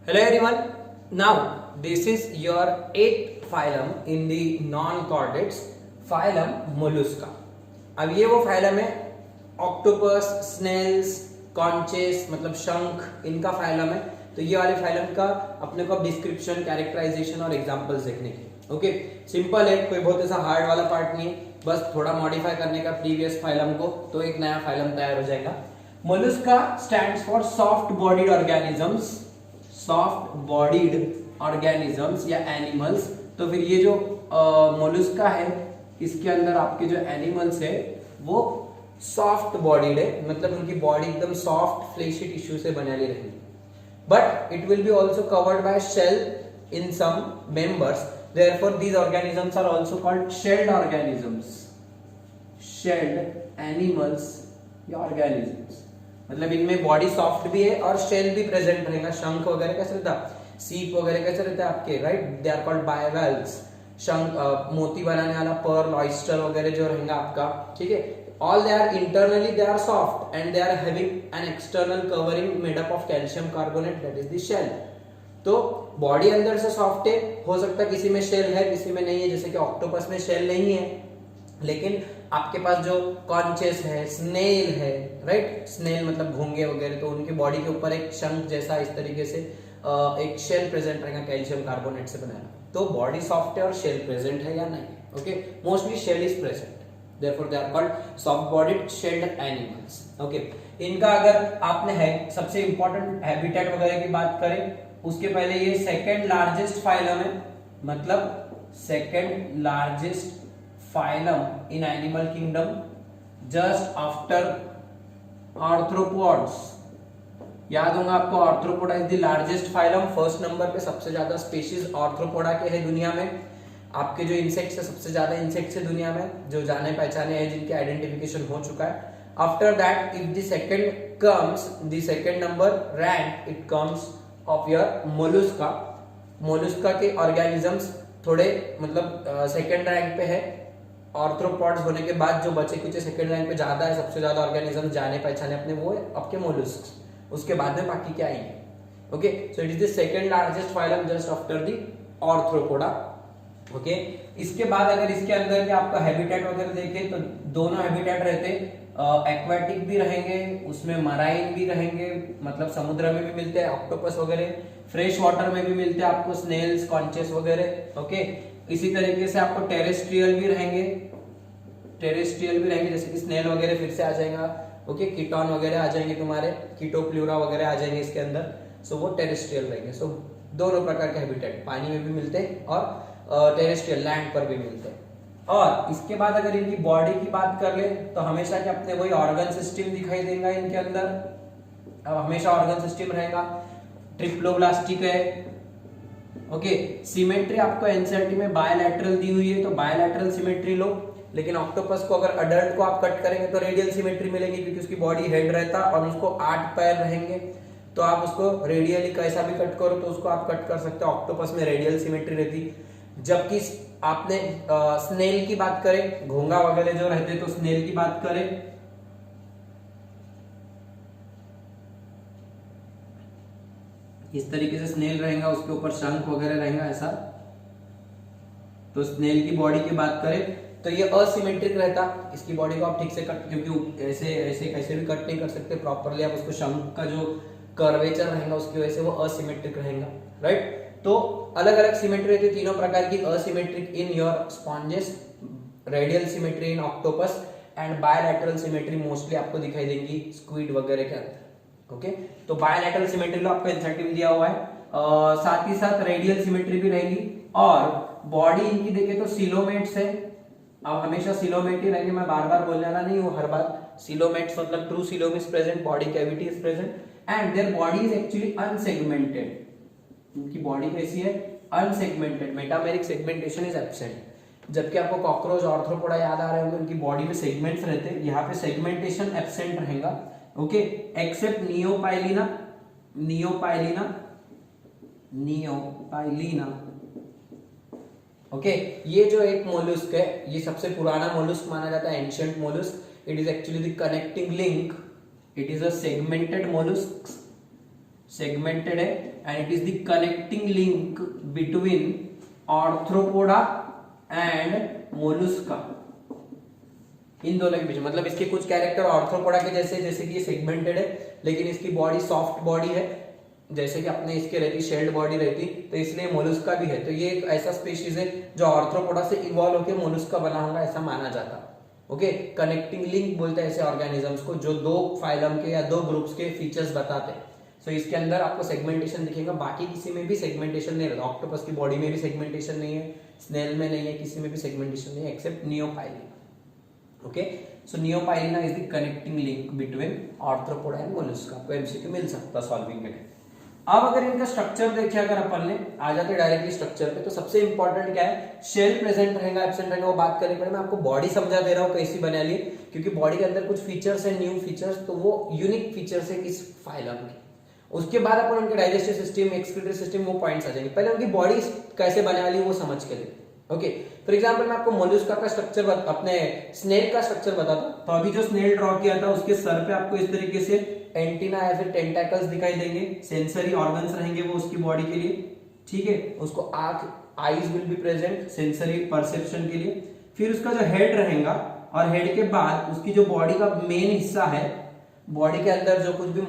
Hello everyone. Now this is your eighth phylum in the non-chordates, phylum Mollusca. अब ये वो phylum है octopus, Snell's, कॉन्चेस मतलब शंख इनका phylum है. तो ये वाले phylum का अपने को अब डिस्क्रिप्शन, कैरेक्टराइजेशन और एग्जांपल्स देखने की. ओके, सिंपल है, कोई बहुत ऐसा हार्ड वाला पार्ट नहीं है, बस थोड़ा मॉडिफाई करने का प्रीवियस फाइलम को तो एक नया फाइलम तैयार हो जाएगा. Mollusca stands for soft bodied organisms, soft bodied organisms या एनिमल्स. तो फिर ये जो मोलस्का है इसके अंदर आपके जो एनिमल्स है वो सॉफ्ट बॉडीड है, मतलब उनकी बॉडी एकदम सॉफ्ट फ्लेशी टिश्यू से बनेली रहेगी. But it will be also covered by shell in some members, therefore these organisms are also called shelled organisms. Shelled animals या organisms मतलब इनमें बॉडी सॉफ्ट भी है और शेल भी प्रेजेंट रहेगा. शंख वगैरह कैसे रहता है, सीप वगैरह कैसे रहता है आपके, राइट, दे आर कॉल्ड बायवल्व्स. शंख मोती बनाने वाला पर्ल, ऑयस्टर वगैरह जो रहेगा आपका, ठीक है, all they are internally they are soft and they are having an external covering made up of calcium carbonate, that is the shell. तो बॉडी अंदर से सॉफ्ट है, हो सकता है किसी में शेल है किसी में नहीं है, जैसे कि ऑक्टोपस में शेल नहीं है, लेकिन आपके पास जो कॉन्चेस है, स्नेल है, राइट, स्नेल मतलब घोंगे वगैरह, तो उनकी बॉडी के ऊपर एक शंख जैसा इस तरीके से एक शेल प्रेजेंट रहेगा कैल्शियम कार्बोनेट से बनाया. तो बॉडी सॉफ्ट है और शेल प्रेजेंट है या नहीं. Okay, mostly shell is present, therefore they are called soft bodied shelled animals. Okay, इनका अगर आपने है सबसे इंपॉर्टेंट हैबिटेट वगैरह की बात करें उसके पहले ये सेकेंड लार्जेस्ट फाइलम है, मतलब second largest phylum in animal kingdom just after arthropods. याद होगा आपको, arthropoda is the largest phylum. First number पे सबसे ज्यादा स्पीशीज आर्थ्रोपोडा के है दुनिया में. आपके जो इंसेक्ट्स है सबसे ज्यादा इंसेक्ट्स है दुनिया में जो जाने पहचाने हैं, जिनके आइडेंटिफिकेशन हो चुका है. After that if the second comes, the second number rank it comes of your Mollusca. Mollusca के ऑर्गेनिजम्स थोड़े मतलब सेकेंड रैंक पे है. आर्थ्रोपॉड्स होने के बाद जो बचे कुछ सेकेंड रैंक पे ज्यादा है, सबसे ज्यादा ऑर्गेनिजम्स जाने पहचाने अपने वो है आपके मोलस्क्स. उसके बाद में बाकी क्या आएंगे. Okay, so it is the second largest phylum just after the arthropoda. Okay, इसके बाद अगर इसके अंदर के आपका हैबिटेट वगैरह देखें तो दोनों हैबिटेट रहते, एक्वाटिक भी रहेंगे, उसमें मराइन भी रहेंगे, मतलब समुद्र में भी मिलते हैं ऑक्टोपस वगैरह, फ्रेश वाटर में भी मिलते हैं आपको स्नेल्स, कॉन्चेस वगैरह. ओके, इसी तरीके से आपको टेरेस्ट्रियल भी रहेंगे, टेरेस्ट्रियल भी रहेंगे जैसे कि स्नेल वगैरह फिर से आ जाएगा. ओके, कीटोन वगैरह आ जाएंगे, तुम्हारे कीटोप्लूरा वगैरह आ जाएंगे इसके अंदर. सो वो टेरेस्ट्रियल रहेंगे. सो दोनों प्रकार के हैबिटेट, पानी में भी मिलते हैं और टेरेस्ट्रियल लैंड पर भी मिलते हैं. और इसके बाद अगर इनकी बॉडी की बात कर ले तो हमेशा के अपने वही ऑर्गन सिस्टम दिखाई देगा इनके अंदर. अब हमेशा ऑर्गन सिस्टम रहेगा, ट्रिप्लोब्लास्टिक है. ओके, सिमेट्री आपको एनसीईआरटी में बायलैटरल दी हुई है, तो बायलैटरल सिमेट्री लो. लेकिन ऑक्टोपस को अगर अडल्ट को आप कट करेंगे तो रेडियल सिमेट्री मिलेगी, क्योंकि उसकी बॉडी हेड रहता और उसको 8 पैर रहेंगे, तो आप उसको रेडियली कैसा भी कट करो तो उसको आप कट कर सकते हो. ऑक्टोपस में रेडियल सिमेट्री रहती. जबकि आपने स्नेल की बात करें, घोंगा वगैरह जो रहते, तो स्नेल की बात करें इस तरीके से स्नेल रहेगा, उसके ऊपर शंख वगैरह रहेगा ऐसा. तो स्नेल की बॉडी की बात करें तो ये असिमेट्रिक रहता. इसकी बॉडी को आप ठीक से कट, क्योंकि ऐसे ऐसे कैसे भी कट नहीं कर सकते प्रॉपरली, आप उसको शंख का जो कर्वेचर रहेगा उसकी वजह से वो असिमेट्रिक रहेगा, राइट. तो अलग अलग सिमेट्री रहती है तीनों प्रकार की. Asymmetric in your sponges, radial symmetry in octopus and bilateral symmetry mostly आपको दिखाई देंगी स्क्विड वगैरह के अंदर. ओके, तो बायलैटरल सिमेट्री लो आपको एनसीईआरटी में दिया हुआ है. साथ ही साथ रेडियल सिमेट्री भी रहेगी. और बॉडी इनकी देखें तो सिलोमेट्स है. अब हमेशा सिलोमेट ही रहेंगे, मैं बार बार बोलने वाला नहीं हूँ हर बार. सिलोमेट्स मतलब true coelom is present, body cavity is present and their body is actually unsegmented. उनकी बॉडी कैसी है, unsegmented, metameric segmentation is absent. जबकि आपको कॉकरोच, आर्थ्रोपोडा याद आ रहे होंगे, उनकी बॉडी में सेगमेंट्स रहते हैं, यहाँ पे सेगमेंटेशन एब्सेंट रहेगा. Okay, except Neopilina, Neopilina, Neopilina. Okay, ये जो एक मोलस्क है ये सबसे पुराना मोलस्क माना जाता है, ancient mollusc. It is actually the connecting link. It is a segmented mollusc, segmented है and it is the connecting link between Arthropoda and Mollusca. इन दोनों के बीच मतलब इसके कुछ कैरेक्टर आर्थ्रोपोडा के जैसे कि ये सेगमेंटेड है, लेकिन इसकी बॉडी सॉफ्ट बॉडी है, जैसे कि अपने इसके रहती शेल्ड बॉडी रहती, तो इसलिए मोलुस्का भी है। तो ये एक ऐसा स्पीशीज है जो आर्थ्रोपोडा से इवॉल्व होकर मोलुस्का बना होगा, ऐसा माना जाता। ओके, कनेक्टिंग लिंक बोलते हैं ऐसे ऑर्गेनिजम्स को जो दो फाइलम के या दो ग्रुप्स के फीचर्स बताते हैं। सो इसके अंदर आपको सेगमेंटेशन दिखेगा, बाकी किसी में भी सेगमेंटेशन नहीं रहता। ऑक्टोपस की बॉडी में भी सेगमेंटेशन नहीं है, स्नेल में नहीं है, किसी में भी सेगमेंटेशन नहीं है except Neopilina. Okay, so Neopilina is the connecting link between Arthropoda and Mollusca. आपको एमसीक्यू मिल सकता सॉल्विंग में। अब अगर इनका स्ट्रक्चर देखे, अगर अपन ने आ जाते डायरेक्टली स्ट्रक्चर पे, तो सबसे इंपॉर्टेंट क्या है, शेल प्रेजेंट रहेगा एब्सेंट रहेगा, वो बात करनी पड़ेगी। मैं आपको बॉडी समझा दे रहा हूँ कैसी बना ली, क्योंकि बॉडी के अंदर कुछ फीचर्स है न्यू फीचर्स, तो वो यूनिक फीचर्स है इस फाइलम के। उसके बाद अपन उनके डाइजेस्टिव सिस्टम, एक्सक्रीटरी सिस्टम, वो पॉइंट्स आ जाएंगे। पहले उनकी बॉडी कैसे बना ली वो समझ के देखते। ओके, फॉर एग्जांपल मैं आपको मोलुस्का का स्ट्रक्चर, अपने स्नेल का स्ट्रक्चर बताता हूं। तो अभी जो स्नेल ड्रॉ किया था उसके सर पे आपको इस तरीके से एंटीना या फिर टेंटाकल्स दिखाई देंगे, सेंसरी ऑर्गन्स रहेंगे वो उसकी बॉडी के लिए, ठीक है। उसको आंख, eyes will be present sensory perception के लिए। फिर उसका जो हेड रहेगा, और हेड के बाद उसकी जो बॉडी का मेन हिस्सा है, बॉडी के अंदर जो कुछ भी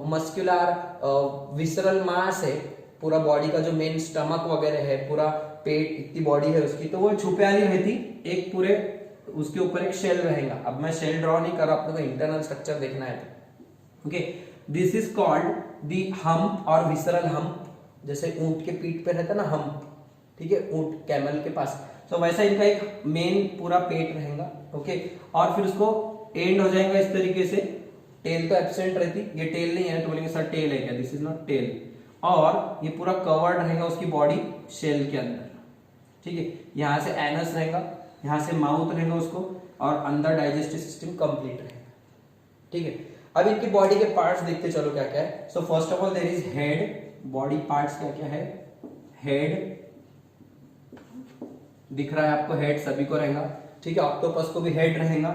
मस्कुलर विसरल मास है, पूरा बॉडी का जो मेन स्टमक वगैरह है, पूरा पेट, इतनी बॉडी है उसकी, तो वो छुपे वाली रहती। एक पूरे उसके ऊपर एक शेल रहेगा। अब मैं शेल ड्रॉ नहीं कर रहा, आपको इंटरनल स्ट्रक्चर देखना है तो okay, this is called the hump और विसरल हम्प। जैसे ऊंट के पीठ पे रहता ना हम्प, ठीक है, ऊंट कैमल के पास, तो वैसा इनका एक मेन पूरा पेट रहेगा। ओके, और फिर उसको एंड हो जाएगा इस तरीके से। टेल तो एब्सेंट रहती, ये टेल नहीं है तो बोलेंगे सर टेल है क्या, दिस इज नॉट टेल। और ये पूरा कवर्ड रहेगा उसकी बॉडी शेल के अंदर, ठीक है। यहां से एनस रहेगा, यहां से माउथ रहेगा उसको, और अंदर डाइजेस्टिव सिस्टम कंप्लीट रहेगा, ठीक है। अब इनकी बॉडी के पार्ट्स देखते चलो क्या क्या है। So first of all there is head. Body parts क्या क्या है, हेड दिख रहा है आपको, हेड सभी को रहेगा, ठीक है। ऑक्टोपस को भी हेड रहेगा,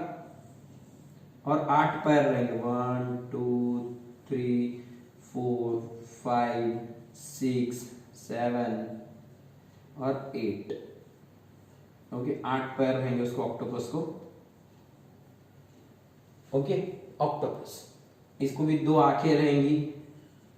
और 8 पैर रहेंगे, 1 2 3 4 5 6 7 और 8। ओके, 8 पैर रहेंगे उसको, ऑक्टोपस को। ओके, ऑक्टोपस, इसको भी 2 आंखें रहेंगी,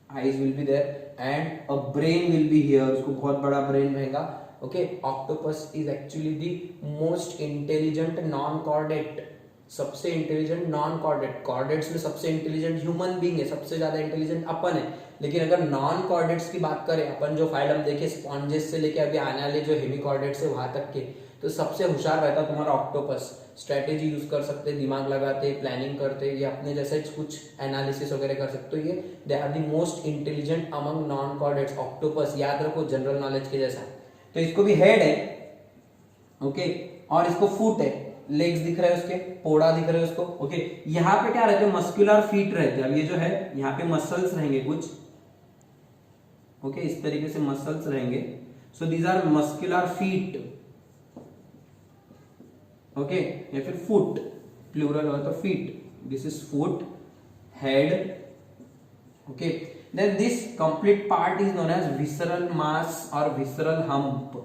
eyes will be there, and a brain will be here, उसको बहुत बड़ा ब्रेन रहेगा। Okay, octopus is actually the most intelligent non chordate, सबसे इंटेलिजेंट नॉन कॉर्डेट। कॉर्डेट्स में सबसे इंटेलिजेंट ह्यूमन बीइंग है, सबसे ज्यादा इंटेलिजेंट अपन है। लेकिन अगर नॉन कॉर्डेट्स की बात करें, अपन जो फाइलम देखे स्पॉन्जेस से लेके अभी आने वाले जो हेमिकॉर्डेट्स है वहां तक के, तो सबसे होशियार रहता तुम्हारा ऑक्टोपस। स्ट्रेटेजी यूज कर सकते, दिमाग लगाते, प्लानिंग करते, ये अपने जैसे कुछ एनालिसिस वगैरह कर सकते। तो ये they are the most intelligent among non chordates, octopus, याद रखो जनरल नॉलेज के जैसा। तो इसको भी हेड है, ओके, और इसको फुट है, लेग्स दिख रहे हैं उसके, पोड़ा दिख रहे हैं उसको। ओके, यहाँ पे क्या रहते हैं, मस्कुलर फीट रहते हैं। अब ये जो है यहाँ पे मसल्स रहेंगे कुछ, ओके, इस तरीके से मसल्स रहेंगे। So these are muscular feet, okay, या फिर फुट, प्लूरल हो तो feet, this is foot, head. Okay, then this complete part is known as visceral mass और विसरल हम्प।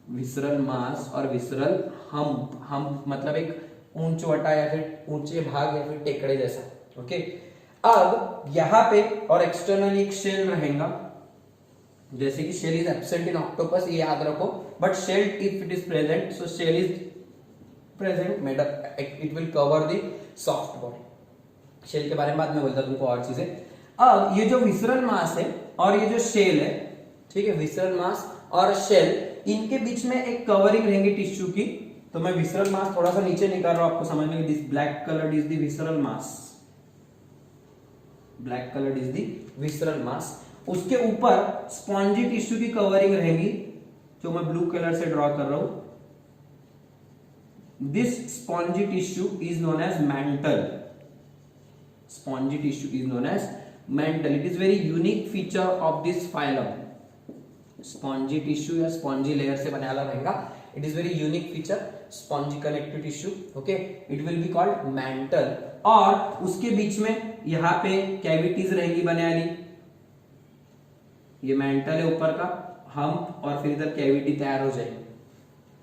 विसरल मास और विसरल हम्प, हम्प मतलब एक ऊंचवटा या फिर ऊंचे भाग या फिर टेकड़े जैसा। ओके, अब यहां पे और एक्सटर्नली एक शेल रहेगा, जैसे कि shell is absent in octopus, ये याद रखो, but shell if it is present, so shell is present made up, it will cover the soft body. Shell के बारे में बाद में बोलता तुमको और चीजें। अब ये जो विसरल मास है और ये जो शेल है, ठीक है, विसरल मास और शेल, इनके बीच में एक कवरिंग रहेंगी टिश्यू की। तो मैं विसरल मास थोड़ा सा नीचे निकाल रहा हूं आपको समझने के, this black coloured is the visceral mass, black coloured is the visceral mass. उसके ऊपर स्पॉन्जी टिश्यू की कवरिंग रहेगी, जो मैं ब्लू कलर से ड्रॉ कर रहा हूं। This spongy tissue is known as mantle. Spongy tissue is known as mantle. It is very unique feature of this phylum. Spongy tissue या spongy layer से बना रहेगा. It is very unique feature. Spongy connective tissue. Okay. It will be called mantle. और उसके बीच में यहाँ पे cavities रहेंगी बने वाली. ये मेंटल है ऊपर का, हम्प और फिर इधर कैविटी तैयार हो जाएगी।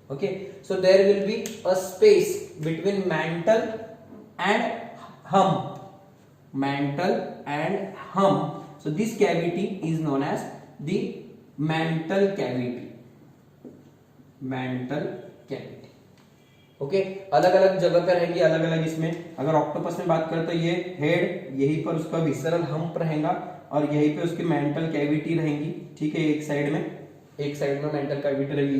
Okay, so there will be a space between mantle and hump, mantle and hump, so this cavity is known as the mantle cavity, mantle cavity. Okay, अलग अलग जगह पे रहेंगी, अलग अलग इसमें। अगर ऑक्टोपस में बात करें तो ये हेड, यहीं पर उसका विसरल हम्प रहेगा और यहीं पे उसकी मेंटल कैविटी रहेंगी। ठीक है, एक साइड में मेंटल कैविटी रहेगी,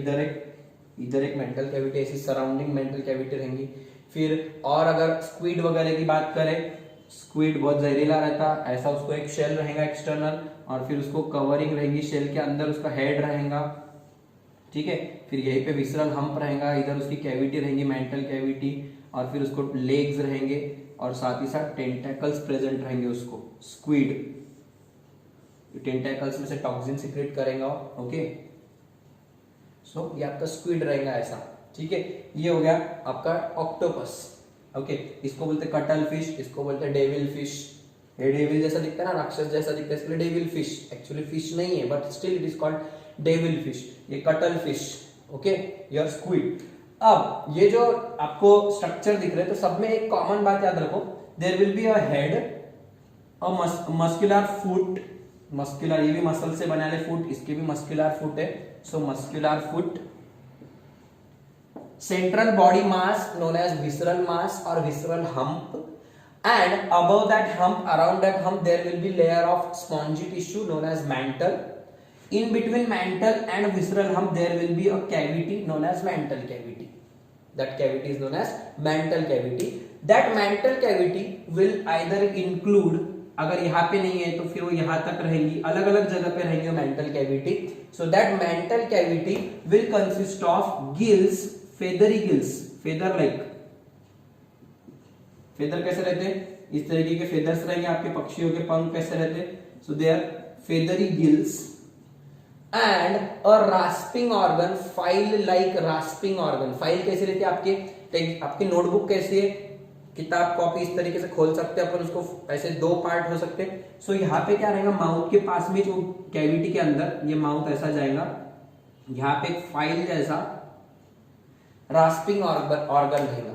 इधर एक मेंटल कैविटी, ऐसी सराउंडिंग मेंटल कैविटी रहेंगी। फिर और अगर स्क्विड वगैरह की बात करें, स्क्विड बहुत जहरीला रहता, ऐसा उसको एक शेल रहेगा एक्सटर्नल, और फिर उसको कवरिंग रहेगी, शेल के अंदर उसका हेड रहेगा। ठीक है, फिर यहीं पे विसरल हम्प रहेगा, इधर उसकी कैविटी रहेंगी, मेंटल कैविटी, और फिर उसको लेग्स रहेंगे और साथ ही साथ टेंटेकल्स प्रेजेंट रहेंगे उसको। स्क्विड टेंटेकल्स में से टॉक्सिन सीक्रेट करेगा। ओके, सो ये आपका स्क्विड रहेगा ऐसा। ठीक है, ये हो गया आपका ऑक्टोपस। ओके, इसको बोलते कटल फिश, इसको बोलते डेविल फिश। ये डेविल जैसा दिखता है ना, राक्षस जैसा दिखता है, इसलिए डेविल फिश। एक्चुअली फिश नहीं है, but still it is called devil fish. ये cuttle fish. Okay, your squid. अब ये जो आपको स्ट्रक्चर दिख रहे हैं, तो सब में एक कॉमन बात याद रखो, there will be a head, a muscular foot, muscular, ये भी मसल से बने वाले फुट, इसके भी मस्कुलर फुट है, so muscular foot. Central body mass known as visceral mass or visceral hump, and above that hump, around that hump, there will be layer of spongy tissue known as mantle. In between mantle and visceral hump, there will be a cavity known as mantle cavity. That cavity is known as mantle cavity. That mantle cavity will either include, अगर यहाँ पे नहीं है तो फिर वो यहाँ तक रहेंगी, अलग अलग जगह पे रहेंगे mantle cavity. So that mental cavity will consist of gills, feathery gills, feather like. Feather कैसे रहते हैं? इस तरीके के फेदर्स रहेंगे आपके पक्षियों के पंख कैसे रहते हैं? So they are feathery gills and a rasping organ, file like rasping organ. File कैसी रहती है आपकी नोटबुक कैसी है, किताब कॉपी इस तरीके से खोल सकते हैं अपन उसको, ऐसे दो पार्ट हो सकते हैं। सो यहाँ पे क्या रहेगा, माउथ के पास में जो कैविटी के अंदर ये माउथ ऐसा जाएगा, यहाँ पे एक फाइल जैसा रास्पिंग ऑर्गन रहेगा,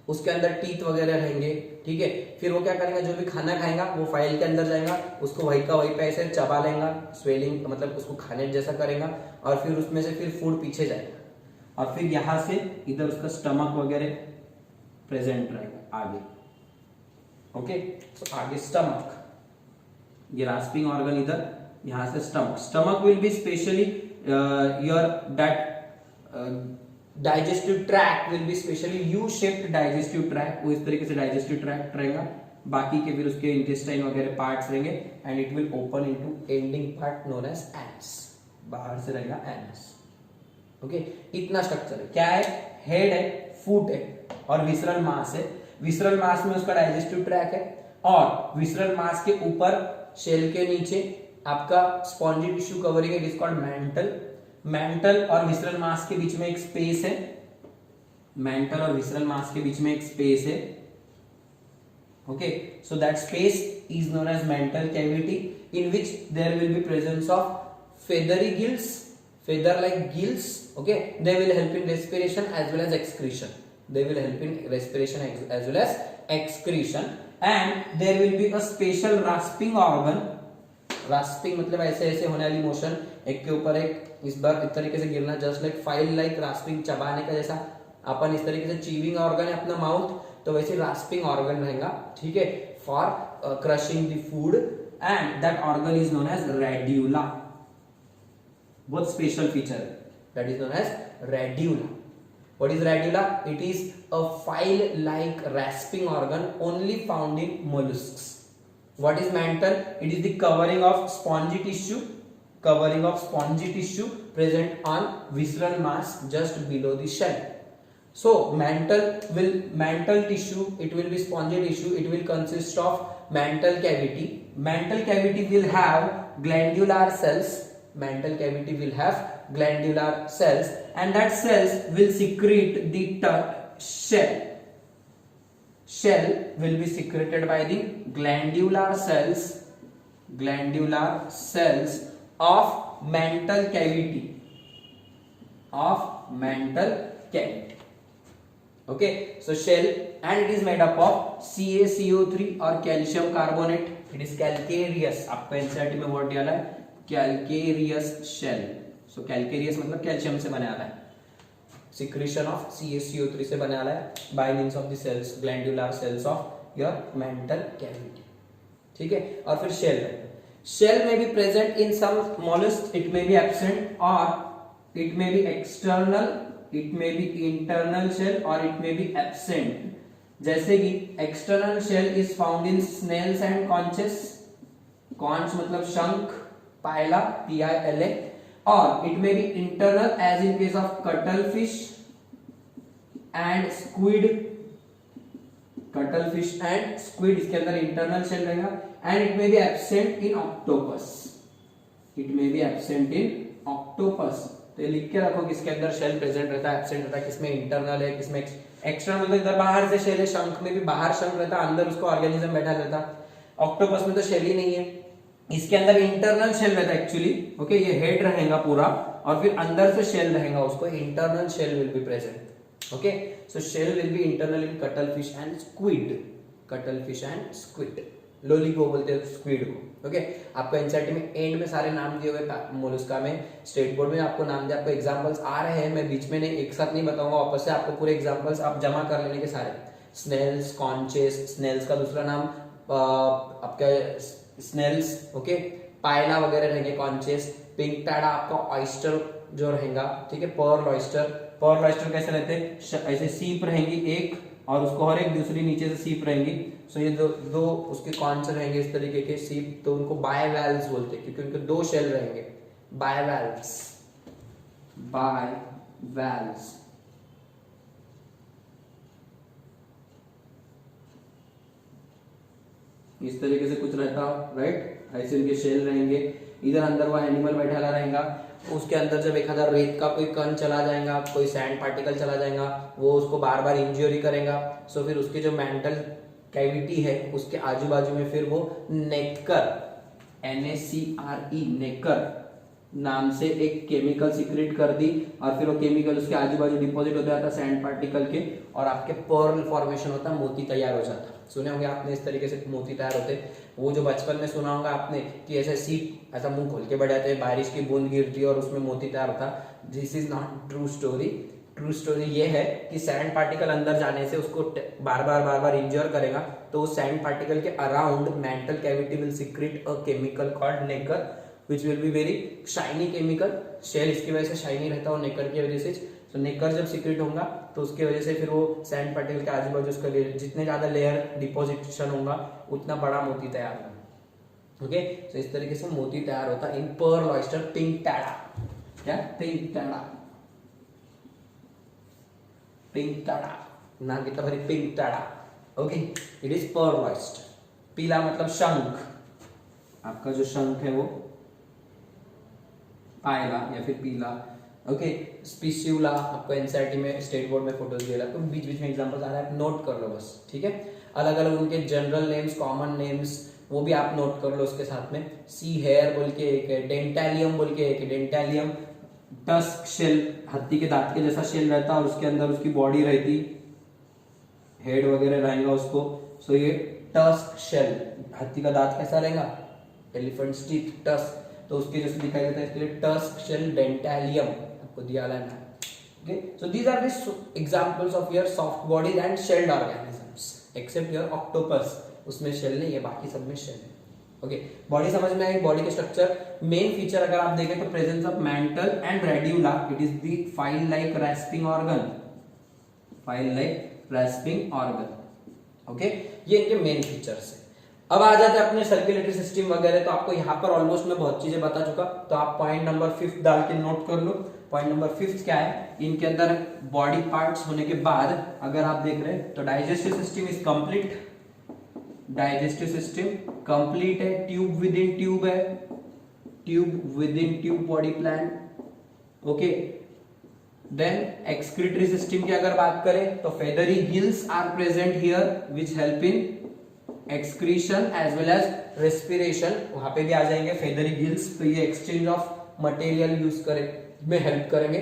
उसके अंदर टीथ वगैरह रहेंगे। ठीक है, फिर वो क्या करेगा, जो भी खाना खाएगा वो फाइल के अंदर जाएगा, उसको वही का वही पे ऐसे चबा लेगा, स्वेलिंग मतलब उसको खाने जैसा करेगा, और फिर उसमें से फिर फूड पीछे जाएगा, और फिर यहां से इधर उसका स्टमक वगैरह प्रेजेंट रहेगा आगे। ओके, तो आगे स्टमक, ये रास्पिंग ऑर्गन इधर, यहां से stomach will be specially your that digestive tract will be specially U shaped digestive tract, वो इस तरीके से डाइजेस्टिव ट्रैक्ट रहेगा। बाकी के फिर उसके इंटेस्टाइन वगैरह पार्ट्स रहेंगे, and it will open into ending part known as anus, बाहर से रहेगा एनस। ओके, इतना स्ट्रक्चर है। क्या है? हेड है, फुट है और विसरल मास है। विसरल मास में उसका डाइजेस्टिव ट्रैक है, और विसरल मास के ऊपर शेल के नीचे आपका स्पॉन्जी टिश्यू कवरिंग है, it is called mental. Mental और विसरल मास के बीच में एक स्पेस है, मेंटल और विसरल मास के बीच में एक स्पेस है। Okay, so that space is known as mantle cavity, in which there will be presence of feathery gills, feather like gills. Okay, they will help in respiration as well as excretion. They will help in respiration as well as excretion, and there will be a special rasping organ. Rasping मतलब ऐसे ऐसे होने वाली motion, एक के ऊपर एक, इस बार इस तरीके से गिरना, just like file like rasping, चबाने का जैसा अपन इस तरीके से चीविंग ऑर्गन है अपना माउथ, तो वैसे रास्पिंग ऑर्गन रहेगा। ठीक है, for crushing the food, and that organ is known as radula. बहुत स्पेशल फीचर है, that is known as radula. What is radula? It is a file-like rasping organ only found in mollusks. What is mantle? It is the covering of spongy tissue, present on visceral mass just below the shell. So mantle tissue, it will be spongy tissue. It will consist of mantle cavity. Mantle cavity will have glandular cells. Mantle cavity will have glandular cells, and that cells will secrete the shell. Shell will be secreted by the glandular cells of mantle cavity, of mantle cavity. Okay, so shell and it is made up of CaCO3 और calcium carbonate. It is calcareous. आपको NCERT में word दिया है calcareous shell. So calcareous मतलब calcium से बने वाला है, सिक्रीशन ऑफ CaCO3 से बने वाला है by means of the cells, glandular cells of your mantle cavity. ठीक है, और फिर शेल. शेल में be present in some mollusc, it may be absent और it may be external, it may be internal shell और it may be absent. जैसे कि external shell is found in snails and conches. Conch मतलब शंख, Pila PILA, और it may be internal as in case of कटल fish and squid. Cuttle fish and squid इसके अंदर internal shell रहेगा. And it may be absent in octopus, it may be absent in octopus. तो ये लिख के रखो किसके अंदर शेल प्रेजेंट रहता है, एब्सेंट रहता है, किसमें इंटरनल है, किसमें एक्सटर्नल. मतलब इधर बाहर से शेल है, शंख में भी बाहर शंख रहता है, अंदर उसको ऑर्गेनिज्म बैठा रहता है. ऑक्टोपस में तो शेल ही नहीं है, इसके अंदर इंटरनल शेल रहता है एक्चुअली. ओके, ये हेड रहेगा पूरा और फिर अंदर से शेल रहेगा, उसको internal shell will be present. Okay, so shell will be internal in cuttle fish and squid. Cuttle fish and squid, Loligo बोलते हैं स्क्विड को. ओके, आपको एनसीईआरटी में एंड में सारे नाम दिए हुए मोलस्का में, स्टेट बोर्ड में आपको नाम दिया, आपको एग्जांपल्स आ रहे हैं, मैं बीच में नहीं एक साथ नहीं बताऊंगा, वापस से आपको पूरे एग्जांपल्स आप जमा कर लेने के सारे. स्नेल्स, कॉन्चेस, स्नेल्स का दूसरा नाम आपका स्नेल्स. ओके, पायला वगैरह रहेंगे कॉन्चेस. पिंक टाडा आपका ऑयस्टर जो रहेगा. ठीक है, पर्ल ऑयस्टर. पर्ल ऑयस्टर कैसे रहते हैं, ऐसे सीप रहेंगी एक और उसको और एक दूसरी नीचे से सीप रहेंगी. सो ये दो उसके कॉन्च रहेंगे इस तरीके के सीप, तो उनको बायवैल्व्स बोलते हैं क्योंकि उनके दो शेल रहेंगे. बायवैल्व्स, बायवैल्व्स. इस तरीके से कुछ रहता, राइट, ऐसे इनके शेल रहेंगे. इधर अंदर वो एनिमल बैठा रहेगा, उसके अंदर जब एक आधा रेत का कोई कण चला जाएगा, कोई सैंड पार्टिकल चला जाएगा, वो उसको बार बार इंजरी करेगा. सो फिर उसके जो मेंटल कैविटी है उसके आजू बाजू में फिर वो नेकर, NACRE, नेकर नाम से एक केमिकल सीक्रेट कर दी और फिर वो केमिकल उसके आजू बाजू डिपॉजिट हो जाता है सैंड पार्टिकल के और आपके पर्ल फॉर्मेशन होता है, मोती तैयार हो जाता है. सुने होंगे आपने इस तरीके से मोती तैयार होते. वो जो बचपन में सुना होगा आपने कि ऐसे सीप ऐसा मुंह खोल के बैठ जाते हैं, बारिश की बूंद गिरती है और उसमें मोती तैयार होता. This is not true story. True story ये है कि सैंड पार्टिकल अंदर जाने से उसको बार बार इंजर करेगा, तो उस सैंड पार्टिकल के around mantle cavity will secrete a chemical called nacre which will be very shiny chemical. Shell इसकी वजह से शाइनी रहता है और नेकर की वजह से. तो नेकर जब सीक्रेट होगा तो उसकी वजह से फिर वो सैंड पार्टिकल के आजू बाजू उसका जितने ज्यादा लेयर डिपोजिशन होगा उतना बड़ा मोती तैयार होगा. ओके, तो इस तरीके से मोती तैयार होता है in pearl oyster. Pinctada, क्या पिंक टैडा, पिंक टैडा नाम कितना भारी, Pinctada. Okay, it is pearl oyster. Pila मतलब शंख, आपका जो शंख है वो पायला या फिर पीला. ओके, स्पिस्यूला आपको एनसीईआरटी में स्टेट बोर्ड में फोटोज दिया है, तो बीच बीच में एग्जांपल्स आ रहा है, नोट कर लो बस. ठीक है, अलग अलग उनके जनरल नेम्स, कॉमन नेम्स, वो भी आप नोट कर लो उसके साथ में. सी हेयर बोल के एक है, डेंटालियम बोल के एक है. डेंटालियम टस्क शेल, हाथी के दांत के जैसा शेल रहता है और उसके अंदर उसकी बॉडी रहती, हेड वगैरह रहेगा उसको. सो ये टस्क शेल, हाथी का दांत कैसा रहेगा, एलिफेंट टीथ, टस्क, तो उसके जैसे दिखाई देता है, इसके लिए टस्क शेल डेंटालियम आपको दिया है ना. Okay, so these are the examples of your soft bodies and shelled organisms except your octopus, उसमें शेल नहीं है, बाकी सब में शेल है. ओके, बॉडी समझ में आई. बॉडी के स्ट्रक्चर मेन फीचर अगर आप देखें तो presence of mental and radula, it is the file like respiring organ, file like respiring organ. Okay, ये इनके मेन फीचर्स है. अब आ जाते हैं अपने सर्कुलेटरी सिस्टम वगैरह. तो आपको यहाँ पर ऑलमोस्ट मैं बहुत चीजें बता चुका, तो आप पॉइंट नंबर 5 डाल के नोट कर लो. पॉइंट नंबर 5 क्या है, इनके अंदर बॉडी पार्ट्स होने के बाद अगर आप देख रहे हैं तो digestive system is complete. Digestive system complete है. ट्यूब विद इन ट्यूब है, tube within tube body plan. Okay, then excretory system की अगर बात करें तो feathery gills are present here which help in excretion as well as respiration, वहां पे भी आ जाएंगे फेदरी गिल्स, तो ये एक्सचेंज ऑफ मटेरियल यूज करे में हेल्प करेंगे।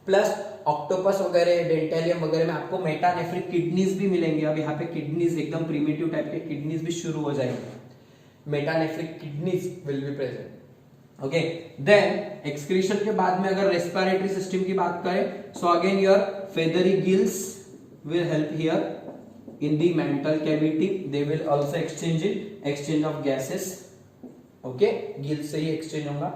प्लस ऑक्टोपस वगैरह डेंटेलियम वगैरह में आपको मेटानेफ्रिक किडनीज भी मिलेंगे। अब यहाँ पे किडनीज एकदम प्रीमिटिव टाइप के किडनीज भी शुरू हो जाएंगे, metanephric kidneys will be present. Okay, then excretion के बाद में अगर रेस्पिरेटरी सिस्टम की बात करें, so again your feathery gills will help here in the mental cavity, they will also exchange of gases. okay, gills से ही एक्सचेंज होगा।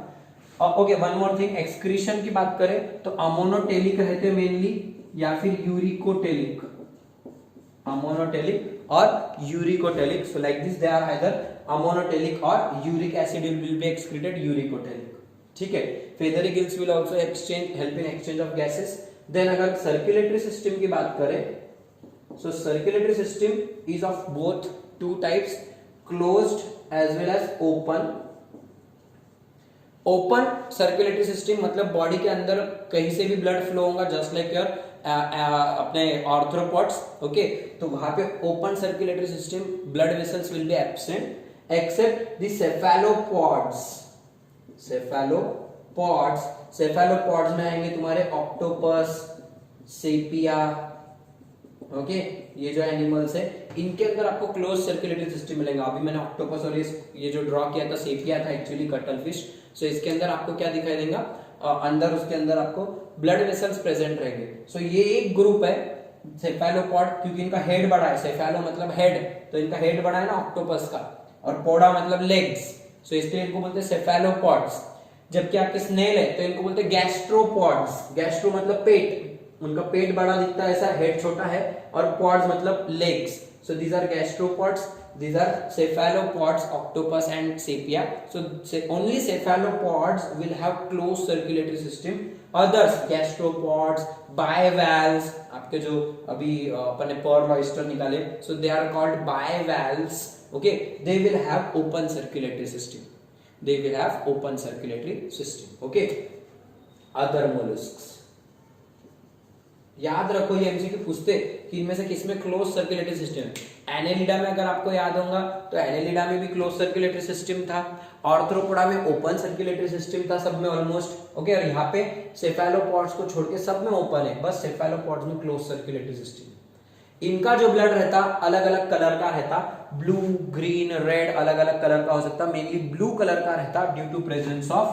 Okay, one more thing, excretion की बात करें तो अमोनोटेलिक रहते हैं मेनली, या फिर यूरिकोटेलिक, अमोनोटेलिक और uricotelic. So like this they are either ammonotelic और uric acid will be excreted uricotelic. ठीक है, feathery gills will also exchange, help in exchange of gases. Then अगर सर्कुलेटरी सिस्टम की बात करें, so circulatory system is of both two types, closed as well as open. Open circulatory system मतलब body के अंदर कहीं से भी ब्लड फ्लो होगा, जस्ट लाइक योर अपने आर्थ्रोपोड्स। ओके, तो वहां पे open circulatory system, blood vessels will be absent except the cephalopods. Cephalopods में आएंगे तुम्हारे ऑक्टोपस, सेपिया। ओके, ये जो एनिमल्स है इनके अंदर आपको क्लोज सर्कुलेटरी सिस्टम मिलेगा। अभी मैंने ऑक्टोपस और ये जो ड्रॉ किया था, सेपिया था एक्चुअली कटल फिश। सो इसके अंदर आपको क्या दिखाई देगा, अंदर उसके अंदर आपको ब्लड वेसल्स प्रेजेंट रहेंगे। सो ये एक ग्रुप है सेफेलोपॉड, क्योंकि इनका हेड बड़ा है, सेफेलो मतलब हेड, तो इनका हेड बड़ा है ना ऑक्टोपस का, और पोडा मतलब लेग्स, सो इसलिए इनको बोलते हैं सेफेलोपॉड्स। जबकि आपके स्नेल है तो इनको बोलते हैं गैस्ट्रोपॉड्स। गैस्ट्रो मतलब पेट, उनका पेट बड़ा दिखता है ऐसा, हेड छोटा है, और पॉड्स मतलब legs. So these are gastropods, these are cephalopods, octopus and sepia. So only cephalopods will have closed circulatory system. Others, gastropods, bivalves, आपके जो अभी अपने pearl oyster निकाले, so they are called bivalves. Okay, they will have open circulatory system. They will have open circulatory system. Okay, other mollusks. याद रखो, ये MCQ पूछते कि इनमें से किसमें क्लोज सर्कुलेटरी सिस्टम है। एनेलिडा में अगर आपको याद होगा तो एनेलिडा में भी क्लोज सर्कुलेटरी सिस्टम था, आर्थ्रोपोडा में ओपन सर्कुलेटरी सिस्टम था, सब में ऑलमोस्ट। ओके, और यहाँ पे सेफेलोपॉड्स को छोड़ के सब में ओपन है, बस सेफेलोपॉड्स में क्लोज सर्कुलेटरी सिस्टम। इनका जो ब्लड रहता अलग अलग कलर का रहता, ब्लू, ग्रीन, रेड, अलग अलग कलर का हो सकता। मेनली ब्लू कलर का रहता due to presence of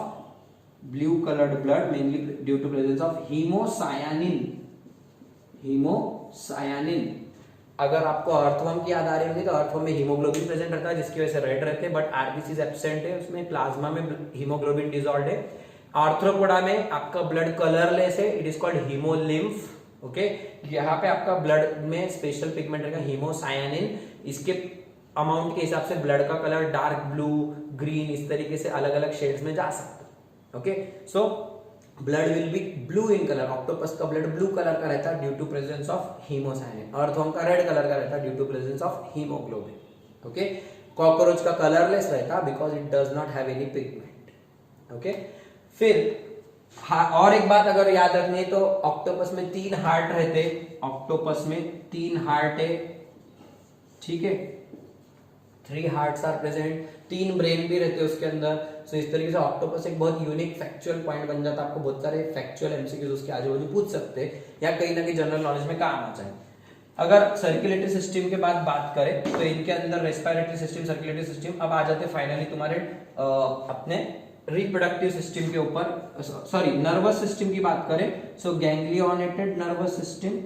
blue coloured blood, mainly due to presence of haemocyanin. अगर आपको अर्थवर्म की याद आ रही होगी तो अर्थवर्म में हीमोग्लोबिन प्रेजेंट रहता है, जिसकी वजह से रेड रहते हैं, बट आरबीसीज एब्सेंट है, उसमें प्लाज्मा में हीमोग्लोबिन डिसऑर्डर है। आर्थ्रोपोडा में आपका ब्लड कलरलेस है, it is called haemolymph. Okay, यहाँ पे आपका ब्लड में स्पेशल पिगमेंट रहेगा हीमोसायानिन, इसके अमाउंट के हिसाब से ब्लड का कलर डार्क ब्लू, ग्रीन, इस तरीके से अलग अलग शेड्स में जा सकता है। Okay, so blood will be blue in colour. Octopus का ब्लड ब्लू कलर का रहता है due to presence of haemocyanin. Earthworm का रेड कलर का रहता है due to presence of haemoglobin. Okay, cockroach का कलरलेस रहता because it does not have any pigment. Okay, फिर और एक बात अगर याद रखनी है तो ऑक्टोपस में 3 हार्ट रहते, ऑक्टोपस में 3 हार्ट है। ठीक है, 3 हार्ट्स आर प्रेजेंट, 3 ब्रेन भी रहते हैं उसके अंदर। सो इस तरीके से ऑक्टोपस एक बहुत यूनिक फैक्चुअल पॉइंट बन जाता है। आपको बहुत सारे फैक्चुअल एमसीक्यूज उसके आजू बाजू पूछ सकते हैं या कहीं ना कहीं जनरल नॉलेज में काम आ जाए। अगर सर्कुलेटरी सिस्टम के बाद बात करें तो इनके अंदर रेस्पिरेटरी सिस्टम, सर्कुलेटरी सिस्टम। अब आ जाते फाइनली तुम्हारे अपने रिप्रोडक्टिव सिस्टम के ऊपर, सॉरी नर्वस सिस्टम की बात करें। So ganglionated nervous system,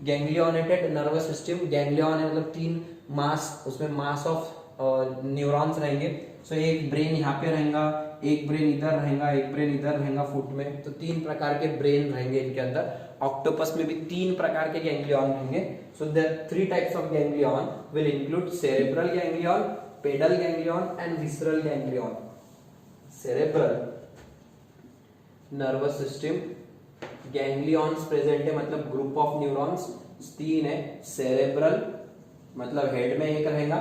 ganglionated nervous system, ganglion है मतलब 3 मास, उसमें मास ऑफ न्यूरॉन्स रहेंगे। सो एक ब्रेन यहाँ पे रहेगा, एक ब्रेन इधर रहेगा, एक ब्रेन इधर रहेगा फुट में, तो 3 प्रकार के ब्रेन रहेंगे इनके अंदर। ऑक्टोपस में भी 3 प्रकार के गैंग्लियन रहेंगे। So there 3 types of ganglion will include cerebral ganglion, pedal ganglion and visceral ganglion. Cerebral nervous system, ganglions present है मतलब ग्रुप ऑफ न्यूरॉन्स 3 है। सेरेब्रल मतलब हेड में एक रहेगा,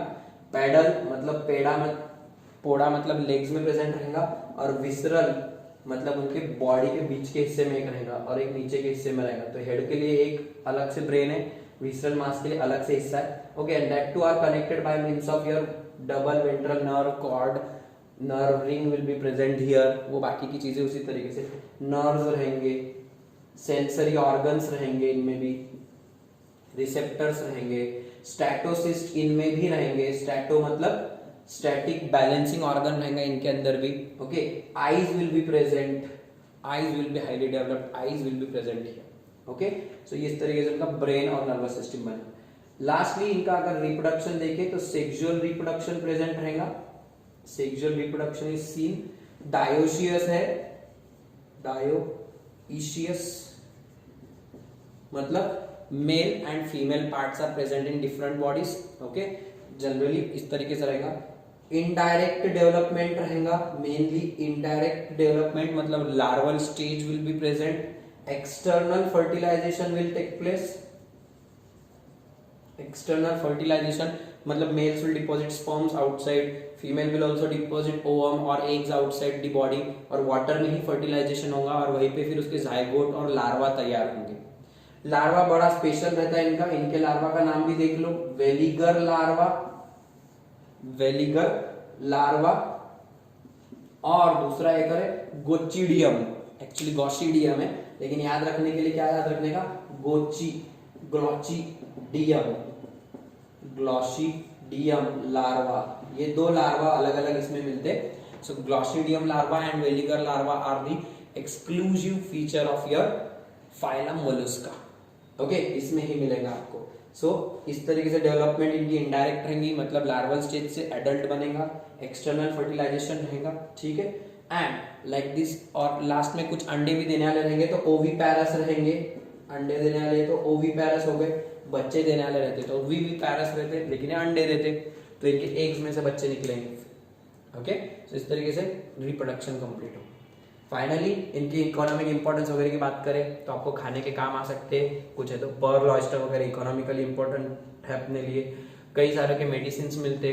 पेडल मतलब पेड़ा में, पोड़ा मतलब लेग्स में प्रेजेंट रहेगा, और विसरल मतलब उनके बॉडी के बीच के हिस्से में एक रहेगा और एक नीचे के हिस्से में रहेगा। तो हेड के लिए एक अलग से ब्रेन है, विसरल मास के लिए अलग से हिस्सा है। Okay, and that two are connected by means of your double ventral nerve cord, nerve ring will be present here, वो बाकी की चीजें उसी तरीके से, नर्व्स रहेंगे, सेंसरी ऑर्गन्स रहेंगे, इनमें भी रिसेप्टर्स रहेंगे, स्टैटोसिस्ट इनमें भी रहेंगे, स्टैटो मतलब स्टैटिक बैलेंसिंग ऑर्गन रहेंगे इनके अंदर भी। Okay, eyes will be present, eyes will be highly developed, eyes will be present here. Okay, so इस तरीके से इनका ब्रेन और नर्वस सिस्टम बना। लास्टली इनका अगर रिप्रोडक्शन देखें तो सेक्सुअल रिप्रोडक्शन प्रेजेंट रहेगा, sexual reproduction is seen, dioecious है, डायोइशियस मतलब male and female parts are present in different bodies. Okay, generally इस तरीके से रहेगा। इनडायरेक्ट डेवलपमेंट रहेगा, मेनली इनडायरेक्ट डेवलपमेंट मतलब larval stage will be present, external fertilization will take place, external fertilization मतलब males will deposit sperms outside, female will also deposit ovum और eggs outside the body, और water में ही fertilisation होगा और वहीं पे फिर उसके जाइगोट और लार्वा तैयार होंगे। लार्वा बड़ा स्पेशल रहता है इनका, इनके लार्वा का नाम भी देख लो, वेलिगर लार्वा, वेलिगर लार्वा, और दूसरा एक है गोचिडियम, एक्चुअली गॉसिडियम है लेकिन याद रखने के लिए क्या याद रखने का, ग्लोचिडियम, ग्लोसिडियम लार्वा, ये दो लार्वा अलग अलग इसमें मिलते हैं। So glochidium larva and veliger larva are the exclusive feature of your phylum Mollusca. Okay, इसमें ही मिलेगा आपको। सो इस तरीके से डेवलपमेंट इनकी इनडायरेक्ट रहेंगी, मतलब लार्वल स्टेज से एडल्ट बनेगा, एक्सटर्नल फर्टिलाइजेशन रहेगा, ठीक है, एंड लाइक दिस। और लास्ट में कुछ अंडे भी देने वाले रहेंगे तो ओवीपैरस रहेंगे, अंडे देने वाले तो ओवीपैरस हो गए, बच्चे देने वाले रहते तो ओवीपैरस रहते लेकिन ये अंडे देते तो इनके एग्स में से बच्चे निकलेंगे। ओके, तो इस तरीके से रिप्रोडक्शन कंप्लीट हो। फाइनली इनकी इकोनॉमिक इंपॉर्टेंस वगैरह की बात करें तो आपको खाने के काम आ सकते हैं, कुछ है तो पर्ल ऑयस्टर वगैरह इकोनॉमिकली इंपॉर्टेंट है अपने लिए, कई सारे के मेडिसिन मिलते,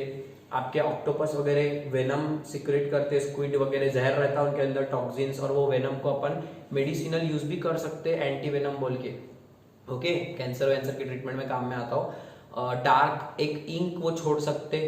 आपके ऑक्टोपस वगैरह वेनम सिक्रेट करते, स्क्विड वगैरह जहर रहता है उनके अंदर टॉक्सिन्स, और वो वेनम को अपन मेडिसिनल यूज भी कर सकते हैं, एंटी वेनम बोल के। ओके, कैंसर वैंसर के ट्रीटमेंट में काम में आता हो। डार्क एक इंक वो छोड़ सकते,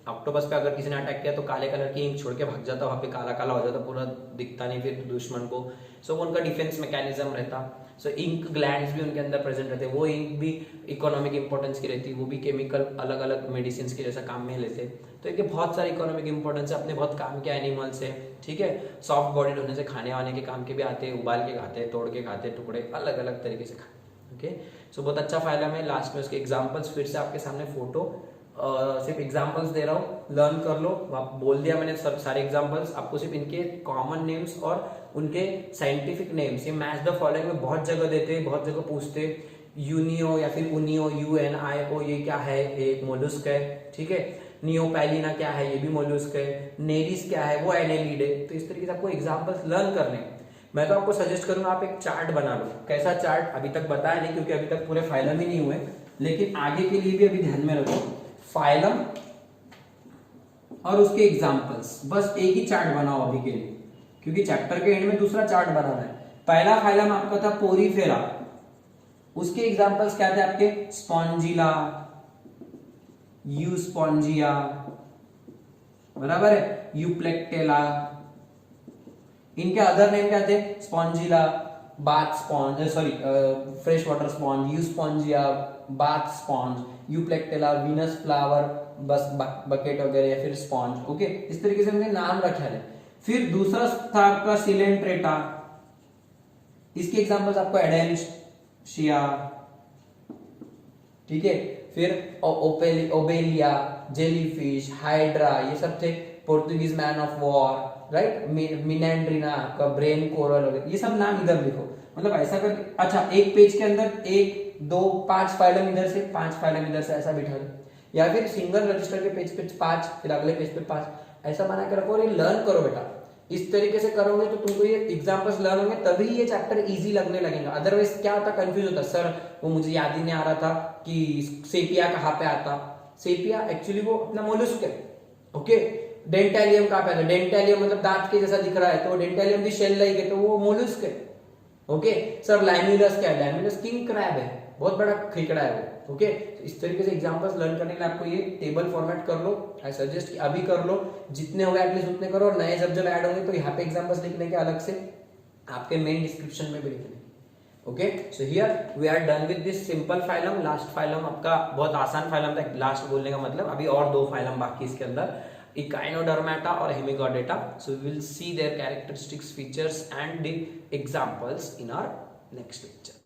ऑक्टोपस पे अगर किसी ने अटैक किया तो काले कलर की इंक छोड़ के भाग जाता, वहां पे काला काला हो जाता, पूरा दिखता नहीं फिर दुश्मन को। सो वो उनका डिफेंस मैकेनिज्म रहता। सो इंक ग्लैंड्स भी उनके अंदर प्रेजेंट रहते, वो इंक भी इकोनॉमिक इंपॉर्टेंस की रहती, वो भी केमिकल अलग अलग मेडिसिन के जैसा काम में लेते। तो ये बहुत सारे इकोनॉमिक इंपॉर्टेंस है, अपने बहुत काम के एनिमल्स है, ठीक है। सॉफ्ट बॉडीड होने से खाने वाने के काम के भी आते हैं, उबाल के खाते हैं, तोड़ के खाते हैं, टुकड़े अलग अलग तरीके से खाते। ओके, सो बहुत अच्छा फायदा है। लास्ट में उसके एग्जाम्पल्स फिर से आपके सामने फोटो सिर्फ एग्जांपल्स दे रहा हूँ, लर्न कर लो। बोल दिया मैंने सब सारे एग्जांपल्स, आपको सिर्फ इनके कॉमन नेम्स और उनके साइंटिफिक नेम्स, ये मैच द फॉलोइंग में बहुत जगह देते हैं, बहुत जगह पूछते, यूनियो या फिर उनियो, UNIO, ये क्या है, एक मोलस्क है, ठीक है। नियोपैलिना क्या है, ये भी मोलस्क है। नेरिस क्या है, वो एनेलिड है। तो इस तरीके से आपको एग्जाम्पल्स लर्न करने। मैं तो आपको सजेस्ट करूंगा आप एक चार्ट बना लो। कैसा चार्ट अभी तक बताया नहीं क्योंकि अभी तक पूरे फाइलम ही नहीं हुए, लेकिन आगे के लिए भी अभी ध्यान में रखो, फाइलम और उसके एग्जाम्पल्स, बस एक ही चार्ट बनाओ अभी के लिए, क्योंकि चैप्टर के एंड में दूसरा चार्ट बनाना है। पहला फाइलम आपका था पोरीफेरा, उसके एग्जाम्पल्स क्या थे आपके, स्पॉन्जिला, यूस्पॉन्जिया, बराबर है, यूप्लेक्टेला। इनके अदर नेम क्या थे, Spongilla, bath sponge, sorry fresh water sponge, Euspongia, bath sponge, Euplectella, Venus flower, बस बकेट वगैरह या फिर स्पॉन्ज। ओके, इस तरीके से उनके नाम रखे हैं। फिर दूसरा था आपका सिलेंट्रेटा, इसके एग्जांपल्स आपको एडेंशिया, ठीक है। फिर ओबेलिया, जेलीफिश, हाइड्रा, ये सब थे। Portuguese man of war, right, Meandrina का ब्रेन कोरल वगैरह, ये सब नाम इधर लिखो, मतलब ऐसा करके। अच्छा, एक पेज के अंदर 1 2 5 फाइलम इधर से, 5 फाइलम इधर से, ऐसा बिठा दो, या फिर सिंगल रजिस्टर के पेज पे 5, फिर अगले पेज पे 5, ऐसा बना के रखो और ये लर्न करो बेटा। इस तरीके से करोगे तो तुमको ये एग्जांपल्स लर्न होंगे, तभी ये चैप्टर इजी लगने लगेगा। अदरवाइज क्या होता, कंफ्यूज होता, सर वो मुझे याद ही नहीं आ रहा था कि सेपिया कहाँ पे आता। सेपिया एक्चुअली वो अपना मोलस्क है, ओके। डेंटेलियम कहाँ पे आता, डेंटेलियम मतलब दांत के जैसा दिख रहा है, तो डेंटेलियम भी शेल लाइक है, तो वो मोलस्क है, ओके। सर लैम्यूलस क्या है, लैम्यूलस किंग क्रैब है, बहुत बड़ा खेकड़ा है वो, ओके, इस तरीके से एग्जांपल्स लर्न करने के लिए आपको ये टेबल फॉर्मेट कर लो, आई सजेस्ट अभी कर लो, जितने हो गए एटलीस्ट उतने करो, और नए जब ऐड होंगे तो यहाँ पे एग्जांपल्स लिखने के अलग से आपके मेन डिस्क्रिप्शन में भी लिखने। Okay, so here we are done with this simple phylum. Last phylum आपका बहुत आसान फाइलम था, लास्ट बोलने का मतलब अभी और 2 फाइलम बाकी इसके अंदर, इकाइनोडर्मेटा और Hemichordata. So we will see their characteristics, features and the examples in our next lecture.